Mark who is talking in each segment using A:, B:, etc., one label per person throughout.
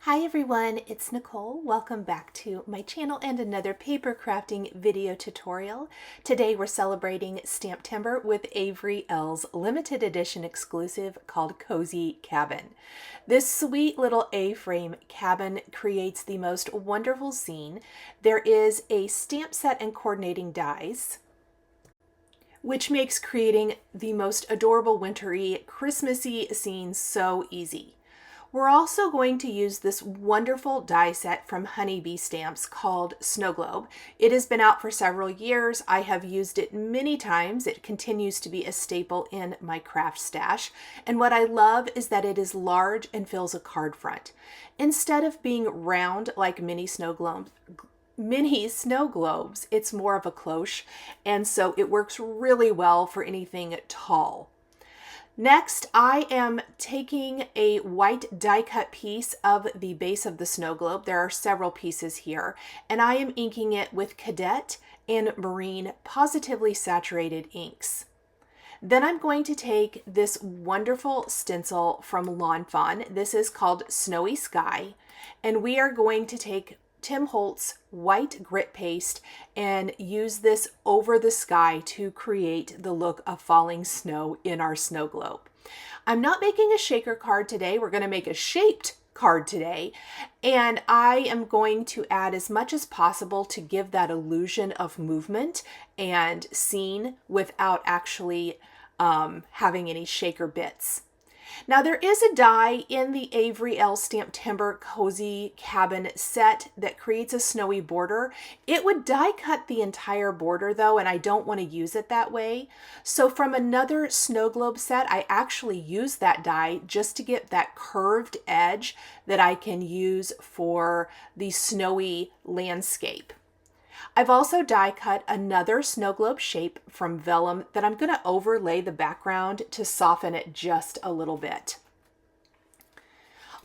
A: Hi everyone, it's Nicole. Welcome back to my channel and another paper crafting video tutorial. Today we're celebrating Stamptember with Avery Elle's limited edition exclusive called Cozy Cabin. This sweet little A-frame cabin creates the most wonderful scene. There is a stamp set and coordinating dies, which makes creating the most adorable wintry, Christmassy scene so easy. We're also going to use this wonderful die set from Honeybee Stamps called Snow Globe. It has been out for several years. I have used it many times. It continues to be a staple in my craft stash. And what I love is that it is large and fills a card front. Instead of being round like mini snow globes, it's more of a cloche, and so it works really well for anything tall. Next, I am taking a white die cut piece of the base of the snow globe. There are several pieces here, and I am inking it with CADETTE and Marine Pawsitively saturated inks. Then I'm going to take this wonderful stencil from Fawn. This is called Snowy Sky, and we are going to take Tim Holtz white grit paste and use this over the sky to create the look of falling snow in our snow globe. I'm not making a shaker card today. We're going to make a shaped card today, and I am going to add as much as possible to give that illusion of movement and scene without actually having any shaker bits. Now there is a die in the Avery Elle Stamptember Cozy Cabin set that creates a snowy border. It would die cut the entire border though, and I don't want to use it that way. So from another snow globe set, I actually use that die just to get that curved edge that I can use for the snowy landscape. I've also die cut another snow globe shape from vellum that I'm going to overlay the background to soften it just a little bit.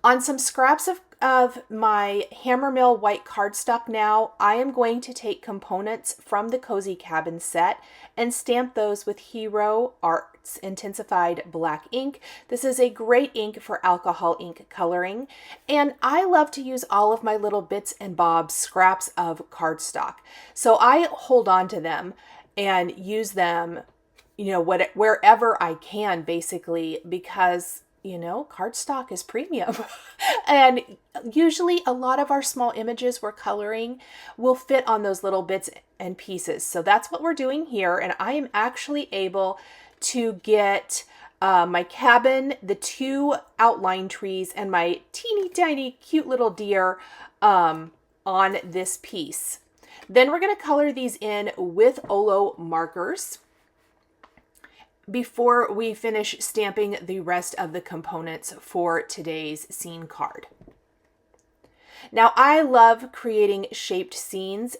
A: On some scraps of my Hammermill white cardstock now, I am going to take components from the Cozy Cabin set and stamp those with Hero Arts Intensified Black ink. This is a great ink for alcohol ink coloring, and I love to use all of my little bits and bobs scraps of cardstock. So I hold on to them and use them, wherever I can, basically, because cardstock is premium. And usually a lot of our small images we're coloring will fit on those little bits and pieces. So that's what we're doing here. And I am actually able to get my cabin, the two outline trees, and my teeny tiny cute little deer on this piece. Then we're going to color these in with Olo markers before we finish stamping the rest of the components for today's scene card. Now, I love creating shaped scenes,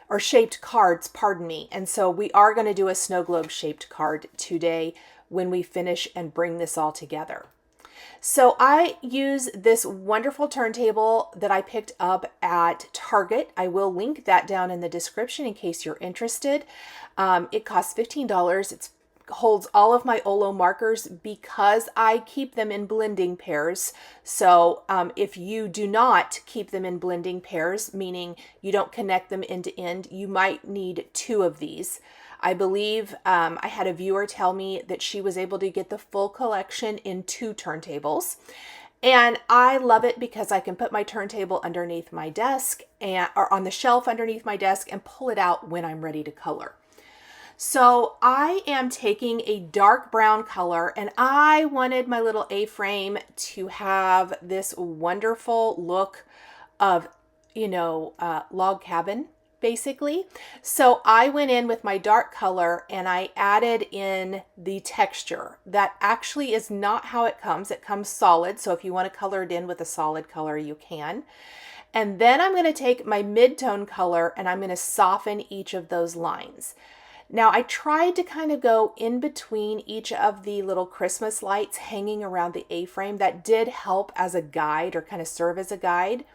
A: or shaped cards, pardon me, and so we are going to do a snow globe shaped card today when we finish and bring this all together. So I use this wonderful turntable that I picked up at Target. I will link that down in the description in case you're interested. It costs $15. It holds all of my Olo markers because I keep them in blending pairs. So if you do not keep them in blending pairs, meaning you don't connect them end to end, you might need two of these. I believe I had a viewer tell me that she was able to get the full collection in 2 turntables. And I love it because I can put my turntable underneath my desk or on the shelf underneath my desk and pull it out when I'm ready to color. So I am taking a dark brown color, and I wanted my little A-frame to have this wonderful look of, log cabin, basically. So I went in with my dark color and I added in the texture. That actually is not how it comes. It comes solid. So if you want to color it in with a solid color, you can. And then I'm going to take my mid-tone color and I'm going to soften each of those lines. Now, I tried to kind of go in between each of the little Christmas lights hanging around the A-frame. That did help as a guide, or kind of serve as a guide.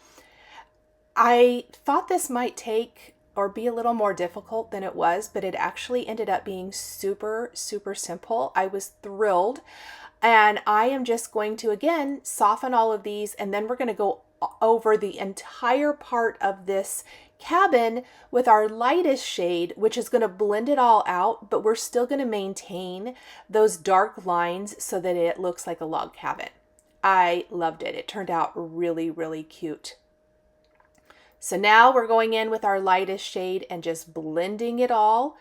A: I thought this might take or be a little more difficult than it was, but it actually ended up being super, super simple. I was thrilled. And I am just going to, again, soften all of these, and then we're going to go over the entire part of this cabin with our lightest shade, which is going to blend it all out, but we're still going to maintain those dark lines so that it looks like a log cabin. I loved it. It turned out really, really cute. So now we're going in with our lightest shade and just blending it all.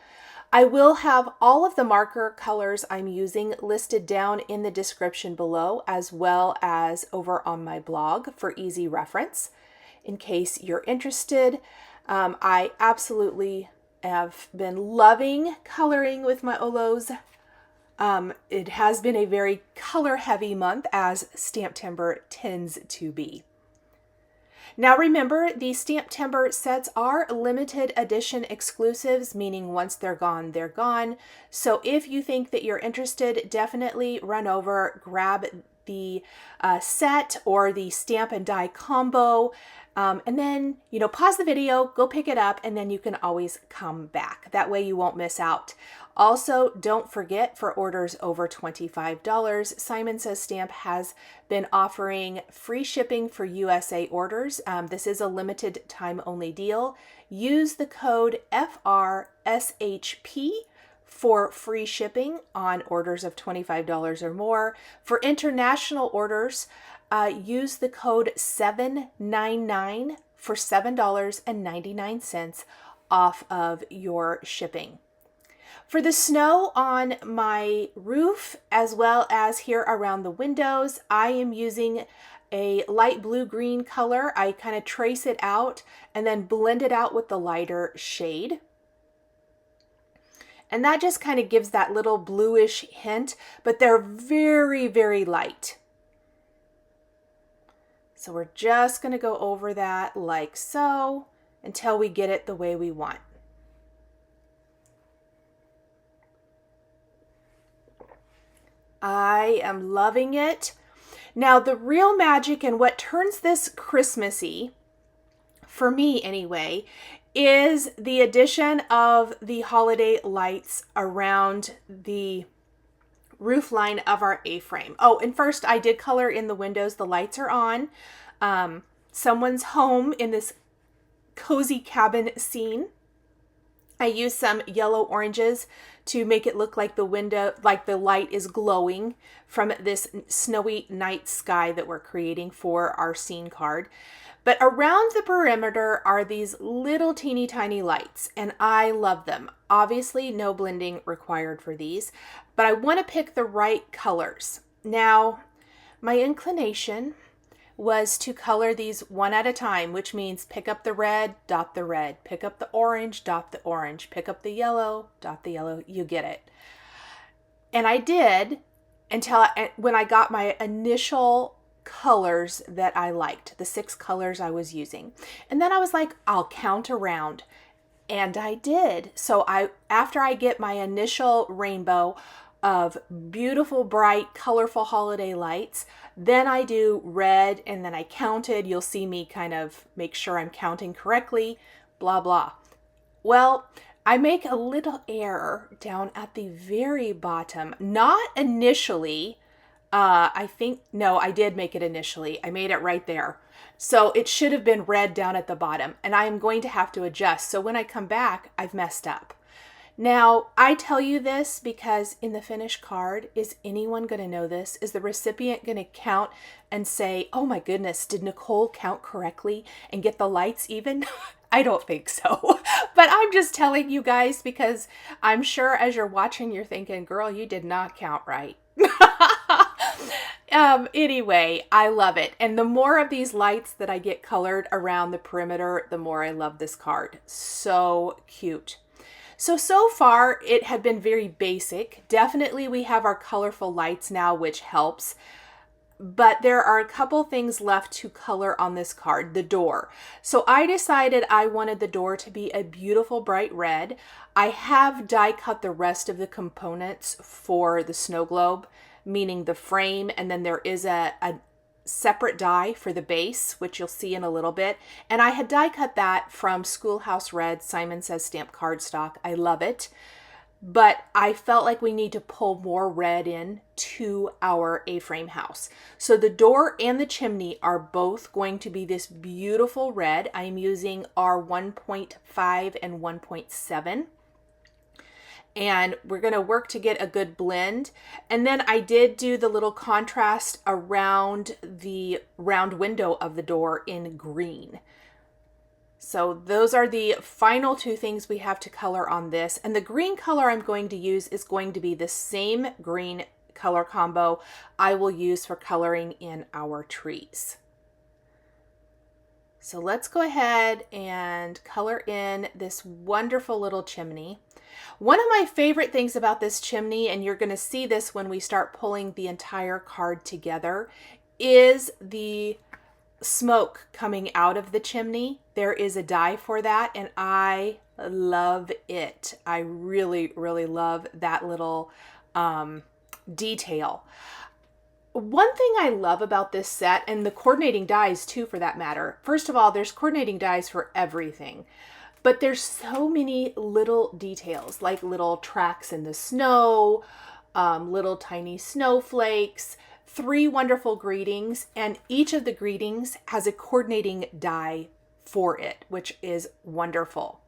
A: I will have all of the marker colors I'm using listed down in the description below, as well as over on my blog for easy reference in case you're interested. I absolutely have been loving coloring with my Olos. It has been a very color heavy month, as Stamptember tends to be. Now remember, the Stamptember sets are limited edition exclusives, meaning once they're gone, they're gone. So if you think that you're interested, definitely run over, grab the set or the stamp and die combo, and then, pause the video, go pick it up, and then you can always come back. That way you won't miss out. Also, don't forget, for orders over $25, Simon Says Stamp has been offering free shipping for USA orders. This is a limited time only deal. Use the code FRSHP for free shipping on orders of $25 or more. For international orders, use the code 799 for $7.99 off of your shipping. For the snow on my roof, as well as here around the windows, I am using a light blue-green color. I kind of trace it out and then blend it out with the lighter shade. And that just kind of gives that little bluish hint, but they're very, very light. So we're just going to go over that like so until we get it the way we want. I am loving it. Now, the real magic and what turns this Christmassy, for me anyway, is the addition of the holiday lights around the roof line of our A-frame. Oh, and first I did color in the windows. The lights are on. Someone's home in this cozy cabin scene. I used some yellow oranges to make it look like the window, like the light is glowing from this snowy night sky that we're creating for our scene card. But around the perimeter are these little teeny tiny lights, and I love them. Obviously, no blending required for these, but I want to pick the right colors. Now, my inclination was to color these one at a time, which means pick up the red, dot the red, pick up the orange, dot the orange, pick up the yellow, dot the yellow, you get it. And I did until when I got my initial colors that I liked, the 6 colors I was using. And then I was like, I'll count around. And I did. So after I get my initial rainbow of beautiful, bright, colorful holiday lights, then I do red, and then I counted. You'll see me kind of make sure I'm counting correctly, blah, blah. Well, I make a little error down at the very bottom. Not initially. I did make it initially. I made it right there. So it should have been red down at the bottom, and I am going to have to adjust. So when I come back, I've messed up. Now, I tell you this because in the finished card, is anyone going to know this? Is the recipient going to count and say, oh my goodness, did Nichol count correctly and get the lights even? I don't think so. But I'm just telling you guys because I'm sure as you're watching, you're thinking, girl, you did not count right. Anyway, I love it. And the more of these lights that I get colored around the perimeter, the more I love this card. So cute. So far it had been very basic. Definitely we have our colorful lights now, which helps. But there are a couple things left to color on this card. The door. So I decided I wanted the door to be a beautiful bright red. I have die cut the rest of the components for the snow globe, meaning the frame, and then there is a separate die for the base, which you'll see in a little bit. And I had die cut that from Schoolhouse Red Simon Says Stamp cardstock. I love it. but I felt like we need to pull more red in to our A-frame house. So the door and the chimney are both going to be this beautiful red. I'm using our 1.5 and 1.7. And we're going to work to get a good blend. And then I did do the little contrast around the round window of the door in green. So those are the final two things we have to color on this. And the green color I'm going to use is going to be the same green color combo I will use for coloring in our trees. So let's go ahead and color in this wonderful little chimney. One of my favorite things about this chimney, and you're going to see this when we start pulling the entire card together, is the smoke coming out of the chimney. There is a die for that, and I love it. I really, really love that little detail. One thing I love about this set, and the coordinating dies too for that matter, first of all, there's coordinating dies for everything. But there's so many little details, like little tracks in the snow, little tiny snowflakes, 3 wonderful greetings, and each of the greetings has a coordinating die for it, which is wonderful.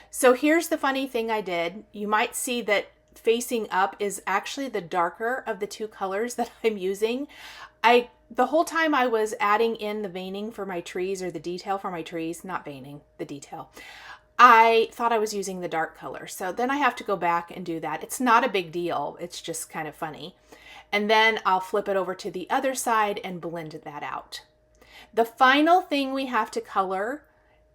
A: So here's the funny thing I did. You might see that facing up is actually the darker of the 2 colors that I'm using. The whole time I was adding in the veining for my trees, or the detail for my trees, not veining, the detail, I thought I was using the dark color. So then I have to go back and do that. It's not a big deal. It's just kind of funny. And then I'll flip it over to the other side and blend that out. The final thing we have to color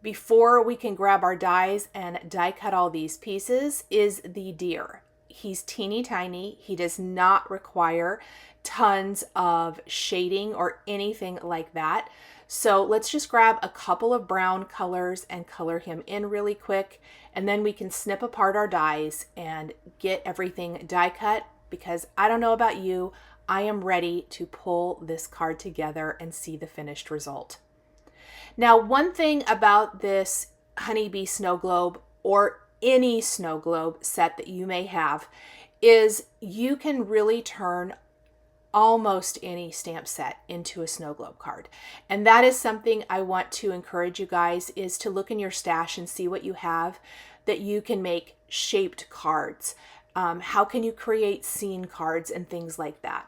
A: before we can grab our dies and die cut all these pieces is the deer. He's teeny tiny. He does not require tons of shading or anything like that. So let's just grab a couple of brown colors and color him in really quick. And then we can snip apart our dies and get everything die cut, because I don't know about you, I am ready to pull this card together and see the finished result. Now, one thing about this Honeybee Snow Globe, or any snow globe set that you may have, is you can really turn almost any stamp set into a snow globe card. And that is something I want to encourage you guys, is to look in your stash and see what you have that you can make shaped cards. How can you create scene cards and things like that?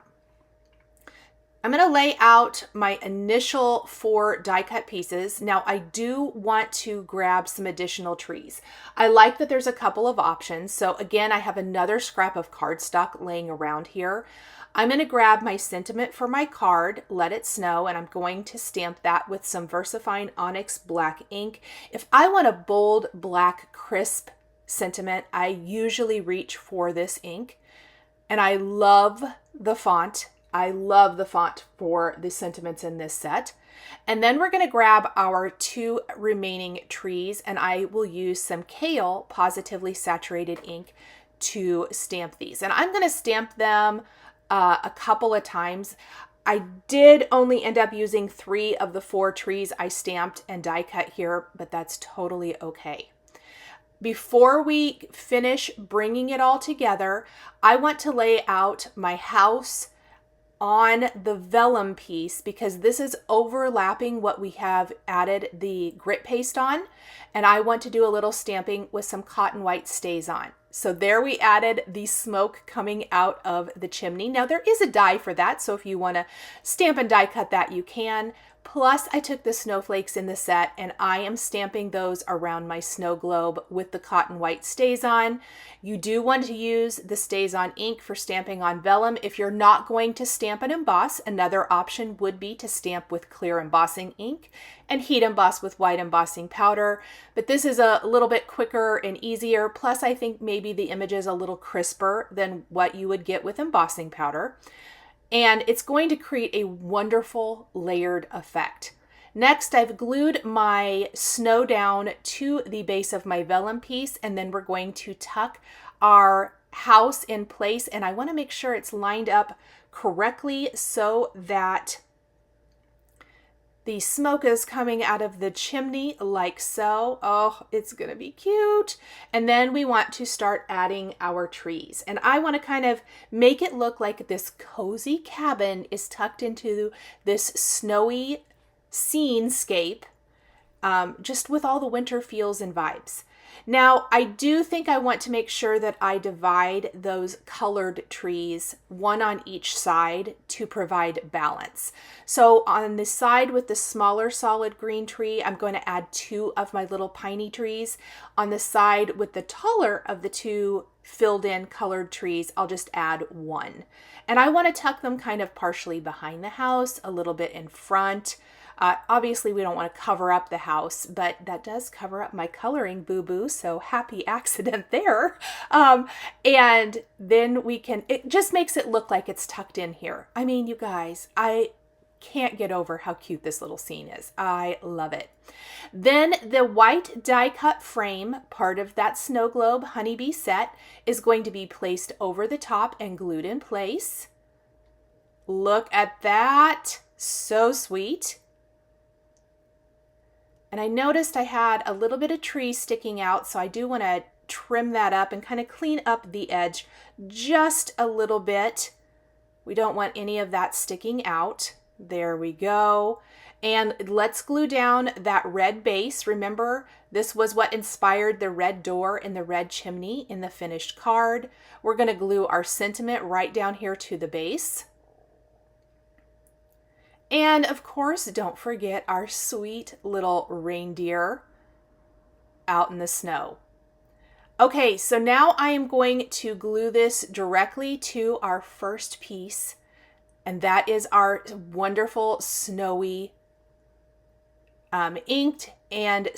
A: I'm going to lay out my initial 4 die cut pieces. Now I do want to grab some additional trees. I like that there's a couple of options. So again, I have another scrap of cardstock laying around here. I'm going to grab my sentiment for my card, Let It Snow, and I'm going to stamp that with some VersaFine ONYX black ink. If I want a bold, black, crisp sentiment, I usually reach for this ink. And I love the font. I love the font for the sentiments in this set. And then we're going to grab our 2 remaining trees, and I will use some Kale Pawsitively saturated ink to stamp these. And I'm going to stamp them a couple of times. I did only end up using 3 of the 4 trees I stamped and die cut here, but that's totally okay. Before we finish bringing it all together, I want to lay out my house on the vellum piece, because this is overlapping what we have added the grit paste on, and I want to do a little stamping with some cotton white Stazon. So there we added the smoke coming out of the chimney. Now there is a die for that, so if you want to stamp and die cut that, you can. Plus I took the snowflakes in the set and I am stamping those around my snow globe with the cotton white Stazon. You do want to use the Stazon ink for stamping on vellum. If you're not going to stamp and emboss, another option would be to stamp with clear embossing ink and heat emboss with white embossing powder. But this is a little bit quicker and easier. Plus I think maybe the image is a little crisper than what you would get with embossing powder. And it's going to create a wonderful layered effect. Next, I've glued my snow down to the base of my vellum piece, and then we're going to tuck our house in place, and I want to make sure it's lined up correctly so that The smoke is coming out of the chimney like so. Oh, it's gonna be cute. And then we want to start adding our trees. And I want to kind of make it look like this cozy cabin is tucked into this snowy scenescape, just with all the winter feels and vibes. Now, I do think I want to make sure that I divide those colored trees, one on each side, to provide balance. So on the side with the smaller solid green tree, I'm going to add 2 of my little piney trees. On the side with the taller of the 2 filled in colored trees, I'll just add 1. And I want to tuck them kind of partially behind the house, a little bit in front. Obviously, we don't want to cover up the house, but that does cover up my coloring boo-boo, so happy accident there. And then it just makes it look like it's tucked in here. I mean, you guys, I can't get over how cute this little scene is. I love it. Then the white die cut frame, part of that snow globe honeybee set, is going to be placed over the top and glued in place. Look at that. So sweet. And I noticed I had a little bit of tree sticking out, so I do want to trim that up and kind of clean up the edge just a little bit. We don't want any of that sticking out. There we go. And let's glue down that red base. Remember, this was what inspired the red door and the red chimney in the finished card. We're going to glue our sentiment right down here to the base. And of course, don't forget our sweet little reindeer out in the snow. Okay, so now I am going to glue this directly to our first piece, and that is our wonderful snowy inked and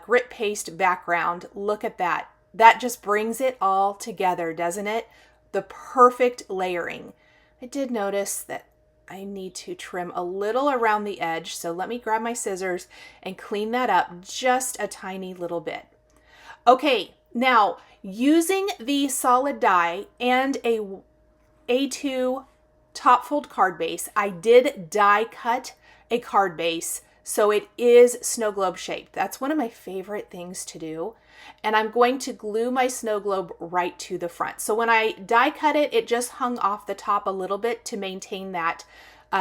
A: grit paste background. Look at that. That just brings it all together, doesn't it? The perfect layering. I did notice that I need to trim a little around the edge, so let me grab my scissors and clean that up just a tiny little bit. Okay, now using the solid die and a A2 top fold card base, I did die cut a card base so it is snow globe shaped. That's one of my favorite things to do. And I'm going to glue my snow globe right to the front. So when I die cut it, it just hung off the top a little bit to maintain that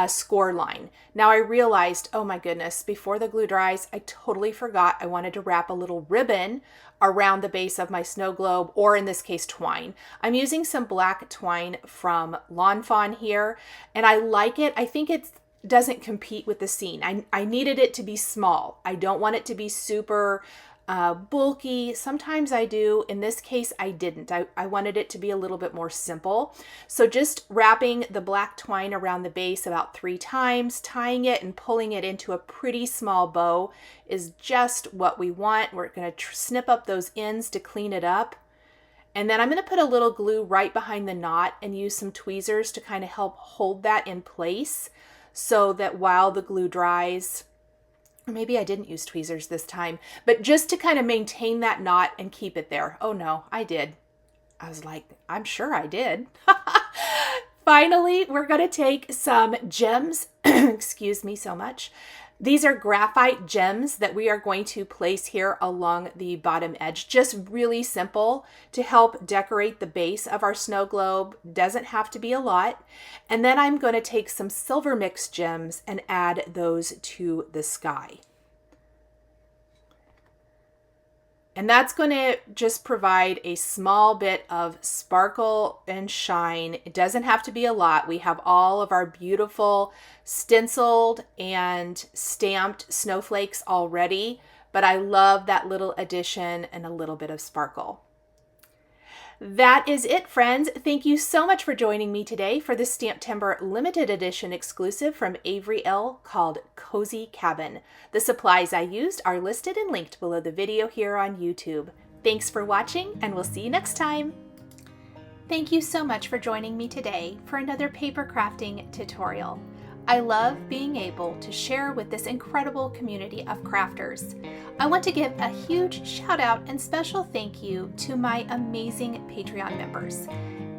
A: score line. Now I realized, oh my goodness, before the glue dries, I totally forgot I wanted to wrap a little ribbon around the base of my snow globe, or in this case, twine. I'm using some black twine from Fawn here, and I like it. I think it doesn't compete with the scene. I needed it to be small. I don't want it to be super bulky. Sometimes I do. In this case, I didn't. I wanted it to be a little bit more simple. So just wrapping the black twine around the base about 3 times, tying it and pulling it into a pretty small bow is just what we want. We're going to snip up those ends to clean it up. And then I'm going to put a little glue right behind the knot and use some tweezers to kind of help hold that in place so that while the glue dries, or maybe I didn't use tweezers this time, but just to kind of maintain that knot and keep it there. Oh no, I did. I was like, I'm sure I did. Finally, we're going to take some gems. Excuse me so much. These are graphite gems that we are going to place here along the bottom edge. Just really simple to help decorate the base of our snow globe. Doesn't have to be a lot. And then I'm going to take some silver mix gems and add those to the sky. And that's going to just provide a small bit of sparkle and shine. It doesn't have to be a lot. We have all of our beautiful stenciled and stamped snowflakes already, but I love that little addition and a little bit of sparkle. That is it, friends. Thank you so much for joining me today for the STAMPtember limited edition exclusive from Avery Elle called Cozy Cabin. The supplies I used are listed and linked below the video here on YouTube. Thanks for watching, and we'll see you next time. Thank you so much for joining me today for another paper crafting tutorial. I love being able to share with this incredible community of crafters. I want to give a huge shout out and special thank you to my amazing Patreon members.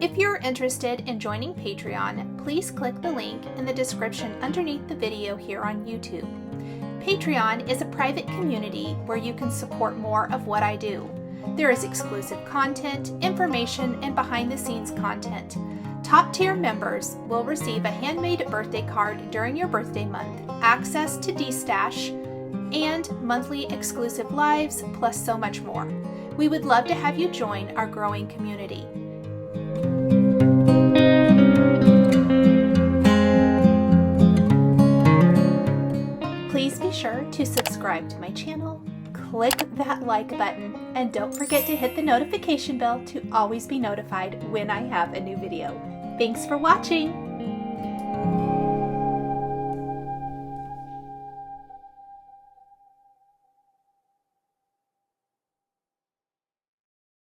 A: If you're interested in joining Patreon, please click the link in the description underneath the video here on YouTube.
B: Patreon is a private community where you can support more of what I do. There is exclusive content, information, and behind-the-scenes content. Top-tier members will receive a handmade birthday card during your birthday month, access to D-Stash, and monthly exclusive lives, plus so much more. We would love to have you join our growing community. Please be sure to subscribe to my channel, click that like button, and don't forget to hit the notification bell to always be notified when I have a new video. Thanks for watching!